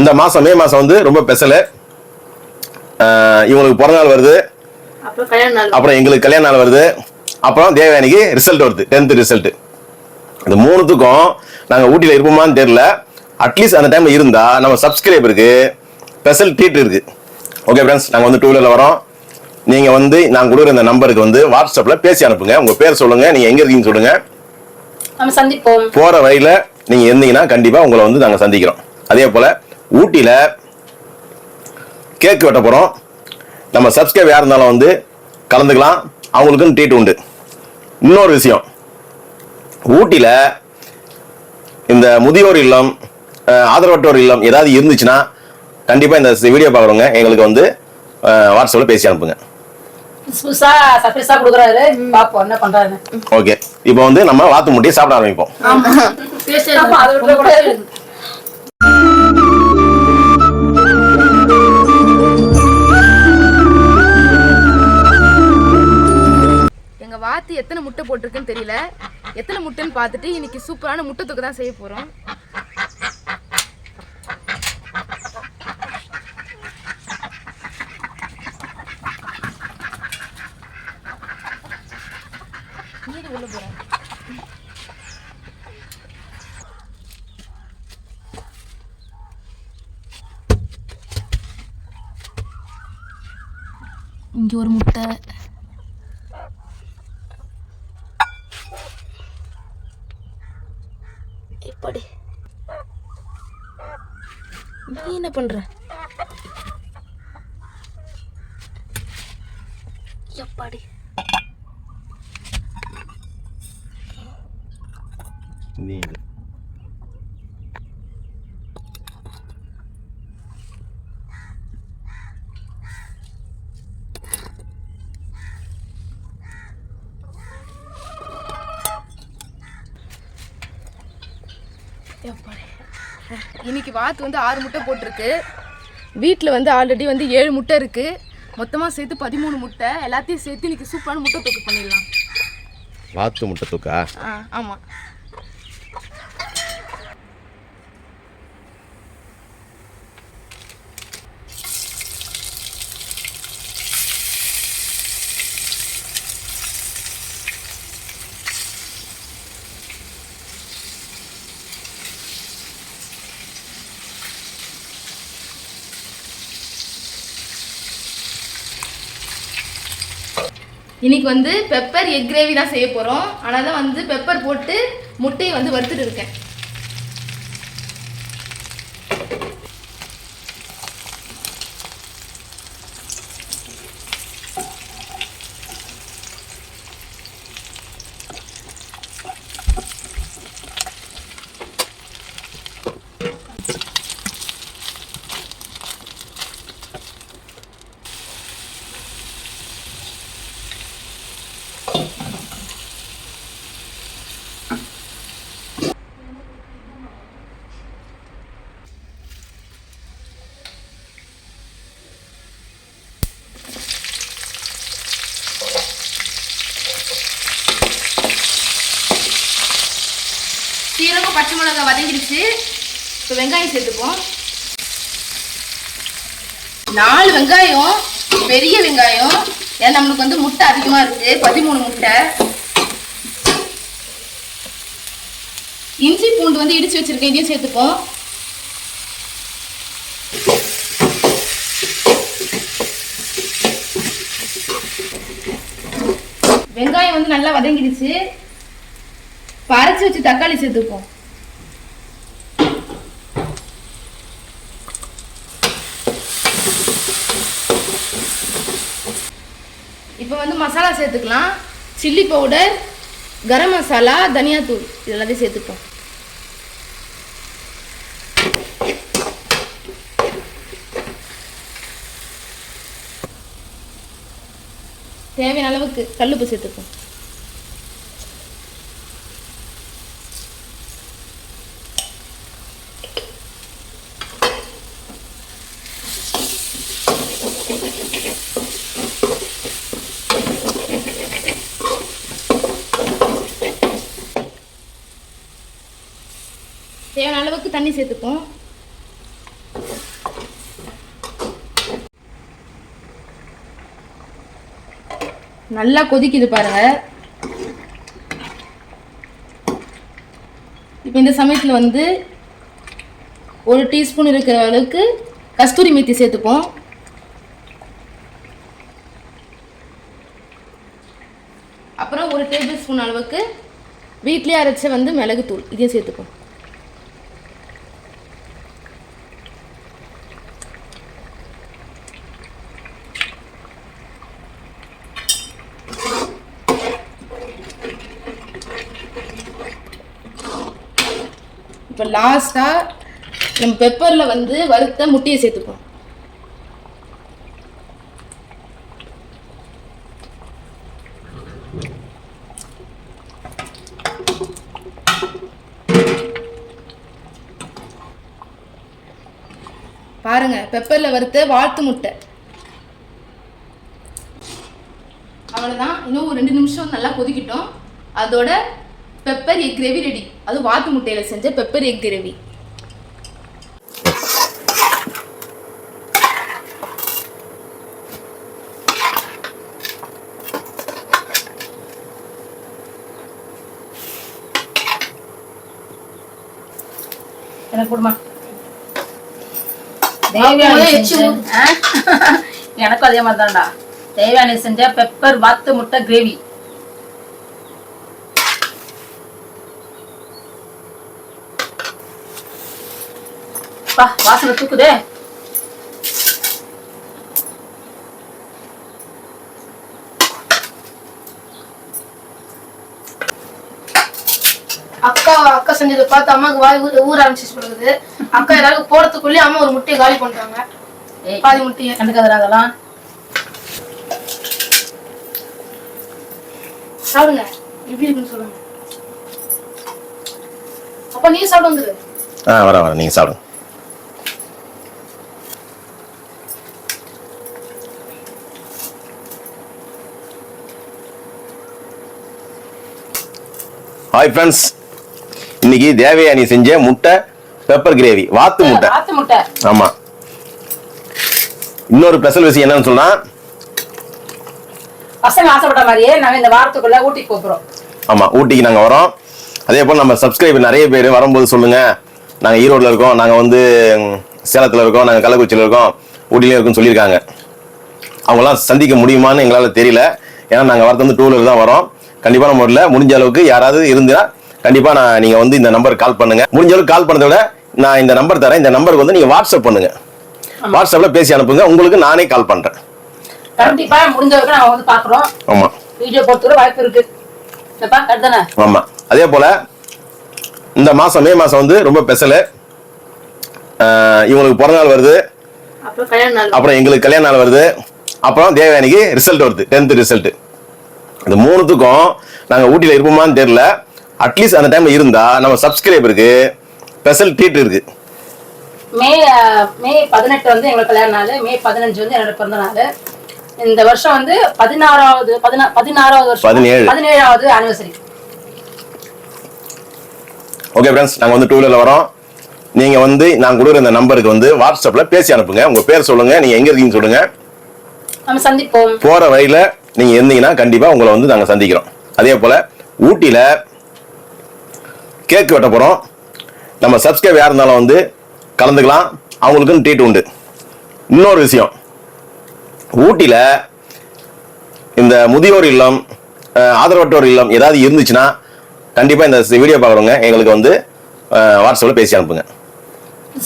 இந்த மாதம் மே மாதம் வந்து ரொம்ப ஸ்பெஷலு. இவங்களுக்கு பிறந்த நாள் வருது, அப்புறம் எங்களுக்கு கல்யாண நாள் வருது, அப்புறம் தேவயானிக்கு ரிசல்ட் வருது, 10th ரிசல்ட். இந்த மூணுத்துக்கும் நாங்கள் ஊட்டியில் இருப்போமான்னு தெரியல. அட்லீஸ்ட் அந்த டைமில் இருந்தால் நம்ம சப்ஸ்கிரைபருக்கு ஸ்பெஷல் ட்ரீட் இருக்குது. ஓகே ஃப்ரெண்ட்ஸ், நாங்கள் வந்து 2 வீலரில் வரோம். நீங்கள் வந்து நாங்கள் கொடுக்குற இந்த நம்பருக்கு வந்து வாட்ஸ்அப்பில் பேசி அனுப்புங்க. உங்கள் பேர் சொல்லுங்கள், நீங்கள் எங்கே இருக்கீங்கன்னு சொல்லுங்கள். நம்ம சந்திப்போம். போகிற வழியில் நீங்கள் இருந்தீங்கன்னா கண்டிப்பாக உங்களை வந்து நாங்கள் சந்திக்கிறோம். அதே போல் ஊட்டியில் கேக் வெட்ட போகிறோம். நம்ம சப்ஸ்கிரைப் யார் இருந்தாலும் வந்து கலந்துக்கலாம், அவங்களுக்குன்னு ட்ரீட் உண்டு. இன்னொரு விஷயம், ஊட்டியில் இந்த முதியோர் இல்லம், ஆதரவற்றோர் இல்லம் ஏதாவது இருந்துச்சுன்னா கண்டிப்பாக இந்த வீடியோ பார்க்குறவங்க எங்களுக்கு வந்து வாட்ஸ்அப்பில் பேசி அனுப்புங்க. ஓகே, இப்போ வந்து நம்ம வாத்து முட்டையை சாப்பிட ஆரம்பிப்போம். எங்க வாத்து எத்தனை முட்டை போட்டிருக்குன்னு தெரியல. எத்தனை முட்டைன்னு பார்த்துட்டு இன்னைக்கு சூப்பரான முட்டை தொக்கு தான் செய்ய போறோம். உள்ள போறேன். இங்க ஒரு முட்டை, எப்படி நீ என்ன பண்ற? எப்படி இன்னைக்கு வாத்து வந்து 6 முட்டை போட்டிருக்கு. வீட்டில் வந்து ஆல்ரெடி வந்து 7 முட்டை இருக்கு. மொத்தமாக சேர்த்து 13 முட்டை. எல்லாத்தையும் சேர்த்து இன்னைக்கு சூப்பரான முட்டை தொக்கு பண்ணிடலாம். வாத்து முட்டை தொக்கா? ஆமாம். இன்னைக்கு வந்து பெப்பர் எக் கிரேவி தான் செய்ய போகிறோம். ஆனால் தான் வந்து பெப்பர் போட்டு முட்டையை வந்து வறுத்துட்டு இருக்கேன். சீரகம் பச்சை மிளகாய் வதங்கிடுச்சு. இப்போ வெங்காயம் சேர்த்துப்போம். 4 வெங்காயம், பெரிய வெங்காயம். ஏன்னா நம்மளுக்கு வந்து முட்டை அதிகமாக இருக்கு, 13 முட்டை. இஞ்சி பூண்டு வந்து இடிச்சு வச்சிருக்கேன், இதையும் சேர்த்துப்போம். வெங்காயம் வந்து நல்லா வதங்கிடுச்சு. அரைச்சி வச்சு தக்காளி சேர்த்துப்போம். இப்போ வந்து மசாலா சேர்த்துக்கலாம். சில்லி பவுடர், கரம் மசாலா, தனியாத்தூள் இதெல்லாத்தையும் சேர்த்துப்போம். தேவையான அளவுக்கு கல்லுப்பு சேர்த்துப்போம். தேவையான அளவுக்கு தண்ணி சேர்த்துப்போம். நல்லா கொதிக்குது பாருங்க. இப்போ இந்த சமயத்தில் வந்து 1 டீஸ்பூன் இருக்கிற அளவுக்கு கஸ்தூரி மேத்தி சேர்த்துப்போம். அப்புறம் 1 டேபிள் ஸ்பூன் அளவுக்கு வீட்லேயே அரைச்ச வந்து மிளகுத்தூள் இதையும் சேர்த்துப்போம். இப்போ லாஸ்ட்டாக நம்ம பெப்பரில் வந்து வறுத்த முட்டையை சேர்த்துப்போம். பாருங்க, பெப்பரில் வறுத்த வாத்து முட்டை. அவ்வளோதான். இன்னும் ஒரு 2 நிமிஷம் நல்லா கொதிக்கிட்டோம். அதோட பெப்பர் எக் கிரேவி ரெடி. அது வாத்து முட்டையில் செஞ்ச பெப்பர் எக் கிரேவி. எனக்கு கொடுமா. எனக்கும் அதே மாதிரி தான்டா. தேவையான செஞ்ச பெப்பர் வாத்து முட்டை கிரேவி. வாசனை தூக்குதே. அக்கா செஞ்சதை பார்த்து அம்மாவுக்கு வாய் ஊற ஆரம்பிச்சு கொடுக்குது. அக்கா எல்லாருக்கும் போறதுக்குள்ளே அம்மா ஒரு முட்டையை காலி பண்றாங்க. பாதி முட்டையை கண்டுக்காதடா அதெல்லாம். சாப்பிடுங்க, எப்படி இருக்குன்னு சொல்லுங்க. அப்ப நீ சாப்பிட வந்துரு. வர நீங்க சாப்பிடுங்க. ஹாய் ஃப்ரெண்ட்ஸ், இன்னைக்கு தேவயானி செஞ்ச முட்டை பெப்பர் கிரேவி வாத்து முட்டை. ஆமா, இன்னொரு ஸ்பெஷல் விஷயம் என்னன்னு சொன்னா, பசங்க ஆசைப்பட்ட மாதிரியே நாங்க இந்த வாரத்துக்குள்ள ஊட்டிக்கு போறோம். ஆமா, ஊட்டிக்கு நாங்க வரோம். அதே போல நம்ம சப்ஸ்கிரைபர் நிறைய பேர் வரும்போது சொல்லுங்க, நாங்க ஈரோட்ல இருக்கோம், நாங்க வந்து சேலத்துல இருக்கோம், நாங்க கள்ளக்குறிச்சியில இருக்கோம், ஊட்டிலயும் இருக்கோம்னு சொல்லியிருக்காங்க. அவங்களாம் சந்திக்க முடியுமான்னு எங்களால தெரியல. ஏன்னா நாங்க வரது வந்து 2 வீலர் தான் வரோம். கண்டிப்பா நம்ம ஊர்ல முடிஞ்ச அளவுக்கு யாராவது இருந்தா கண்டிப்பா நீங்க வந்து இந்த நம்பருக்கு கால் பண்ணுங்க. முடிஞ்ச அளவுக்கு கால் பண்ணதை விட நான் இந்த நம்பர் தரேன். இந்த நம்பருக்கு வந்து நீங்க வாட்ஸ்அப் பண்ணுங்க. வாட்ஸ்அப்ல பேசி அனுப்புங்க, உங்களுக்கு நானே கால் பண்றேன். கண்டிப்பா முடிஞ்ச அளவுக்கு நாங்க வந்து பாக்குறோம். ஆமா, வீடியோ போட்டுற வாய்ப்பு இருக்கு. ஆமா. அதே போல இந்த மாசம் மே மாசம் வந்து ரொம்ப ஸ்பெஷல். இவங்களுக்கு பிறந்த நாள் வருது, அப்புறம் எங்களுக்கு கல்யாண நாள் வருது, அப்புறம் தேவயானிக்கு ரிசல்ட் வருது, 10th ரிசல்ட். இந்த 3த்துக்கும் நாங்க ஊட்டியில இருப்போமான்னு தெரியல. அட்லீஸ்ட் அந்த டைம்ல இருந்தா நம்ம சப்ஸ்கிரைபருக்கு ஸ்பெஷல் ட்ரீட் இருக்கு. மே 18 வந்து எங்களுக்கு கல்யாண நாள், மே 15 வந்து என்னோட பிறந்த நாள். இந்த வருஷம் வந்து 16வது வருஷம், 17வது ஆனிவர்சரி. ஓகே ஃப்ரெண்ட்ஸ், நாங்க வந்து 2 வீலர்ல வரோம். நீங்க வந்து நான் கொடுக்குற இந்த நம்பருக்கு வந்து வாட்ஸ்அப்ல பேசி அனுப்புங்க. உங்க பேர் சொல்லுங்க, நீங்க எங்க இருக்கீங்கன்னு சொல்லுங்க. நம்ம சந்திப்போம். போற வழியில நீங்க இருந்தீங்கன்னா கண்டிப்பா உங்களை வந்து நாங்க சந்திக்கிறோம். அதே போல ஊட்டியில கேக் வெட்ட போறோம். நம்ம சப்ஸ்கிரைப் யார் இருந்தாலும் வந்து கலந்துக்கலாம், அவங்களுக்கும் ட்ரீட் உண்டு. இன்னொரு விஷயம், ஊட்டியில இந்த முதியோர் இல்லம், ஆதரவற்றோர் இல்லம் ஏதாவது இருந்துச்சுன்னா கண்டிப்பா இந்த வீடியோ பாக்குறவங்க எங்களுக்கு வந்து வாட்ஸ்அப்ல பேசி அனுப்புங்க.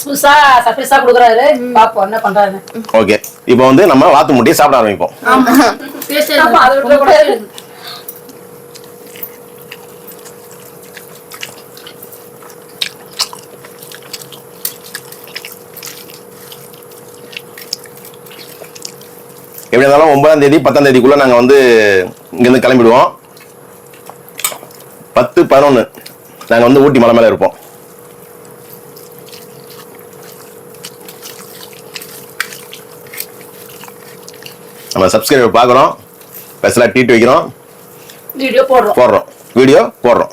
புதுசா சர்ப்ரைஸா கொடுக்குறாரு, பாப்போம் என்ன பண்றாரு. ஓகே, இப்போ வந்து நம்ம வாத்து முட்டையை சாப்பிட ஆரம்பிப்போம். எப்படி இருந்தாலும் 9ஆம் தேதி 10ஆம் தேதிக்குள்ள நாங்க வந்து இங்கிருந்து கிளம்பிடுவோம். 10, 11 நாங்க வந்து ஊட்டி மலை மேல இருப்போம். நம்ம சப்ஸ்கிரைபர் பார்க்குறோம், ஸ்பெஷலாக ட்ரீட் வைக்கிறோம், வீடியோ போடுறோம்.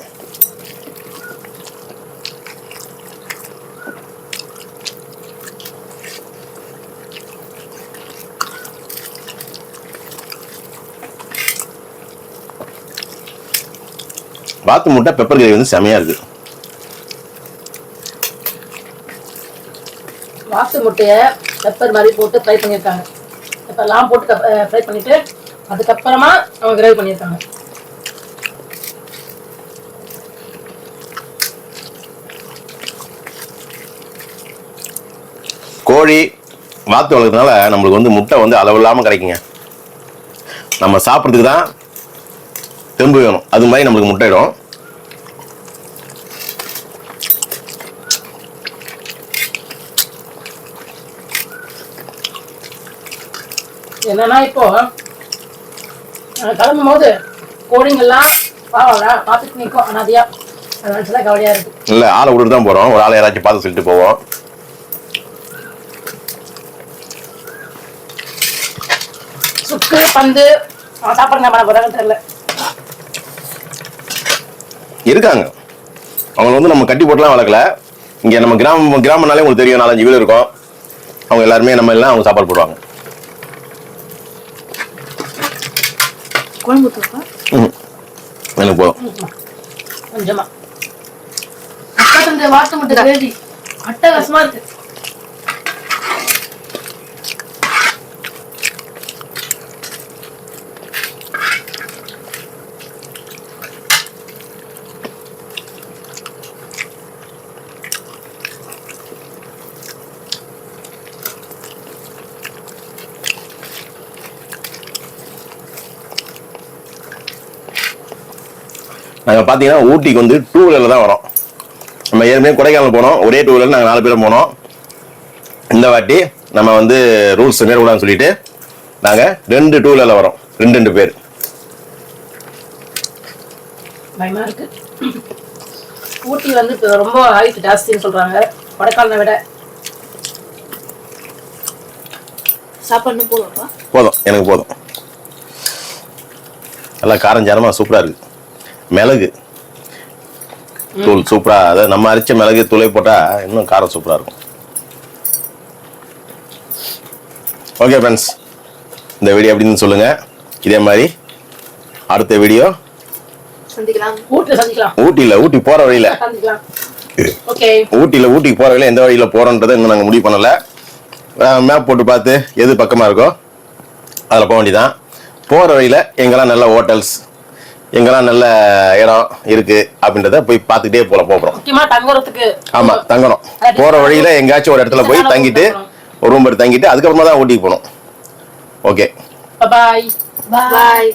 வாத்து முட்டை பெப்பர் கிரேவி வந்து செமையா இருக்கு. வாத்து முட்டையை பெப்பர் மாதிரி போட்டு ஃப்ரை பண்ணியிருக்காங்க. பெப்பர்லாம் போட்டு ஃப்ரை பண்ணிட்டு அதுக்கப்புறமா அவங்க கிரேவி பண்ணியிருக்காங்க. கோழி வாத்து வளர்க்கறதுனால நம்மளுக்கு வந்து முட்டை வந்து அளவு இல்லாமல் கிடைக்குங்க. நம்ம சாப்பிட்றதுக்கு தான் தெம்பு வேணும், அது மாதிரி நம்மளுக்கு முட்டையிடும். என்னன்னா இப்போ கிளம்பும் போது கோழிங்கெல்லாம் பார்த்துட்டு நிற்கும் அனாதியா. அதனால கவலையா இருக்கு. இல்லை, ஆளை விட்டுட்டு தான் போகிறோம். ஒரு ஆளை யாராச்சும் பார்த்து சொல்லிட்டு போவோம். சுக்கு பந்து சாப்பிடுங்க பண்ண போறாங்க தெரியல. இருக்காங்க அவங்க வந்து நம்ம கட்டி போட்டுலாம் வளர்க்கல. இங்கே நம்ம கிராமம்னாலே உங்களுக்கு தெரியும், 4-5 வீடு இருக்கும். அவங்க எல்லாருமே நம்ம எல்லாம் அவங்க சாப்பாடு போடுவாங்க. எனக்கு போதும். கொஞ்சமா அக்கா தந்த வாத்து முட்டை கிரேவி அட்டகாசமா இருக்கு. நாங்கள் பார்த்தீங்கன்னா ஊட்டிக்கு வந்து 2 வீலரில் தான் வரோம். நம்ம ஏற்கனவே கொடைக்கானல் போனோம், ஒரே 2 வீலர் நாங்கள் 4 பேரும் போனோம். இந்த வாட்டி நம்ம வந்து ரூல்ஸ் மேற்கொள்ளான்னு சொல்லிட்டு நாங்கள் 2 2 வீலரில் வரோம், 2 பேர். பயமா இருக்கு. ஊட்டி வந்து இப்போ ரொம்ப ஹைட் ஜாஸ்தின்னு சொல்றாங்க கொடைக்கானலை விட. சாப்பாடு போதும்ப்பா. போதும், எனக்கு போதும். நல்லா காரஞ்சாரமாக சூப்பராக இருக்குது. மிளகு தூள் சூப்பராக, அதாவது நம்ம அரைச்ச மிளகு தூளை போட்டால் இன்னும் காரம் சூப்பராக இருக்கும். ஓகே ஃப்ரெண்ட்ஸ், இந்த வீடியோ எப்படின்னு சொல்லுங்கள். இதே மாதிரி அடுத்த வீடியோ சந்திக்கலாம். ஊட்டி போகிற வழியில் ஊட்டிக்கு போகிற வழியில் எந்த வழியில் போகிறோன்றதை இன்னும் நாங்கள் முடிவு பண்ணலை. மேப் போட்டு பார்த்து எது பக்கமாக இருக்கோ அதில் போக வேண்டியதான். போகிற வழியில் எங்கெல்லாம் நல்ல ஹோட்டல்ஸ், எங்கெல்லாம் நல்ல இடம் இருக்கு அப்படின்றத போய் பார்த்துக்கிட்டே போகிறோம். முக்கியமா தங்குறதுக்கு. ஆமா, தங்கணும். போற வழியில எங்கேயாச்சும் ஒரு இடத்துல போய் தங்கிட்டு ஒரு ரூம் எடுத்து தங்கிட்டு அதுக்கப்புறமா தான் ஊட்டிக்கு போகணும். ஓகே, பாய்.